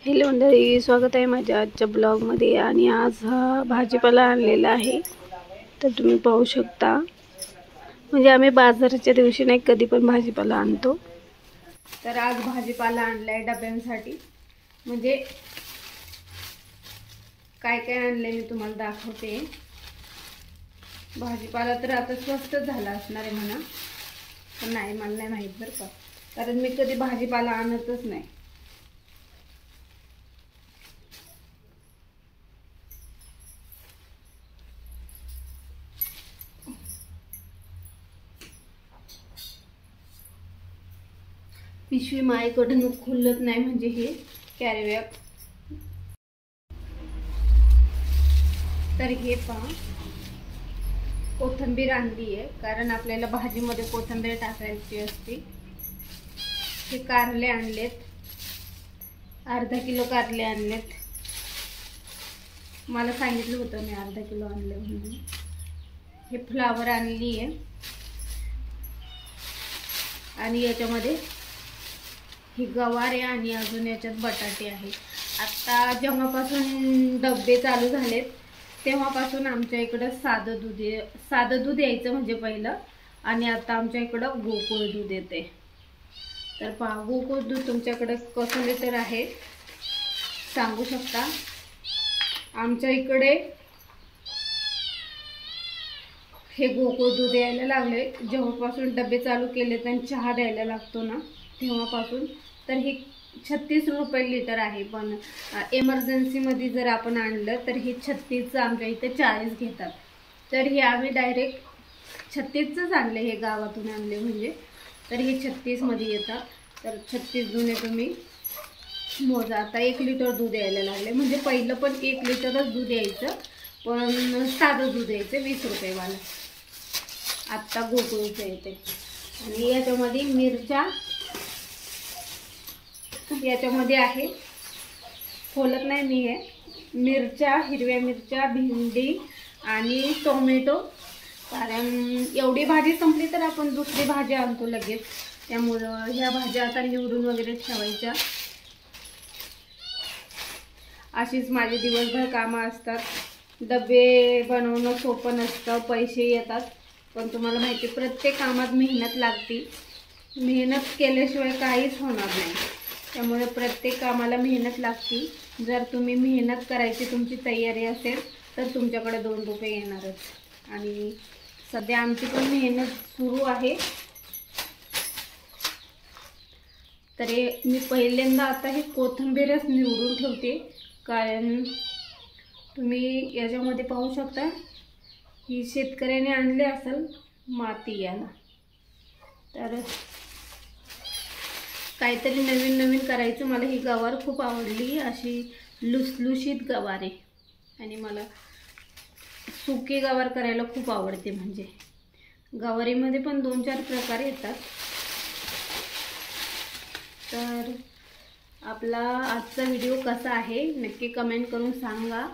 Hello मंडळी, स्वागत आहे माझ्या आजच्या ब्लॉगमध्ये. आणि आज हा भाजीपाला आणलेला आहे, तर तुम्ही पाहू शकता. म्हणजे आम्ही बाजाराच्या दिवशी नाही कधी पण भाजीपाला आणतो. तर आज भाजीपाला आणलाय डब्यांसाठी. म्हणजे काय काय आणले मी तुम्हाला दाखवते. भाजीपाला तर आता स्वस्त झाला असणार आहे म्हणा, पण नाही, मला नाही माहित बरं का, कारण मी कधी भाजीपाला आणतच नाही. पिशवी माझ्याकडून खुलत नाही, म्हणजे हे कॅरीबॅग. तर हे पहा, कोथिंबीर आणली आहे, कारण आपल्याला भाजीमध्ये कोथिंबीर टाकायची असते. हे कारले आणलेत, अर्धा किलो कारले आणलेत. मला सांगितलं होतं मी अर्धा किलो आणले म्हणून. हे फ्लावर आणली आहे, आणि याच्यामध्ये ही गवार आहे, आणि अजून याच्यात बटाटे आहे. आता जेव्हापासून डबे चालू झालेत तेव्हापासून आमच्या इकडं साधं दूध यायचं म्हणजे पहिलं, आणि आता आमच्या इकडं गोकुळ दूध येते. तर पहा, गोकुळ दूध तुमच्याकडं कसं लिटर आहे सांगू शकता. आमच्या इकडे हे गोकुळ दूध यायला लागले जेव्हापासून डबे चालू केले आणि चहा द्यायला लागतो ना तेव्हापासून. तर हे 36 रुपये लिटर आहे, पण एमर्जन्सीमध्ये जर आपण आणलं तर हे 36चं आमच्या इथे 40 घेतात. तर हे आम्ही डायरेक्ट 36चंच आणले, हे गावातून आणले म्हणजे. तर हे 36मध्ये येतात. तर 36 जुने तुम्ही मोजा. आता 1 लिटर दूध यायला लागले, म्हणजे पहिलं पण 1 लिटरच दूध यायचं, पण साधं दूध यायचं 20 रुपयेवाला. आत्ता गोकुळचं येते. आणि याच्यामध्ये मिरच्या, याच्यामध्ये आहे, खोलत नाही मी, हे मिरच्या, हिरव्या मिरच्या, भेंडी आणि टोमॅटो. कारण एवढी भाजी संपली तर आपण दुसरी भाजी आणतो लगेच, त्यामुळं ह्या भाज्या आता निवडून वगैरे ठेवायच्या. अशीच माझे दिवसभर कामं असतात. डबे बनवणं सोपं नसतं, पैसे येतात, पण तुम्हाला माहिती प्रत्येक कामात मेहनत लागते. मेहनत केल्याशिवाय काहीच होणार नाही, त्यामुळे प्रत्येक कामाला मेहनत लागते. जर तुम्ही मेहनत करायची तुमची तयारी असेल तर तुमच्याकडे 2 रुपये येणारच. आणि सध्या आमची पण मेहनत सुरू आहे. तर मी पहिल्यांदा आता हे कोथिंबीरच निवडून ठेवते, कारण तुम्ही याच्यामध्ये पाहू शकता ही शेतकऱ्याने आणले असेल माती याला. तर काहीतरी नवीन नवीन करायचं. मला ही गवार खूप आवडली, अशी लुसलुशीत गवार आहे, आणि मला सुकी गवार करायला खूप आवडते. म्हणजे गवारीमध्ये पण 2-4 प्रकार येतात. तर आपला आजचा व्हिडिओ कसा आहे नक्की कमेंट करून सांगा.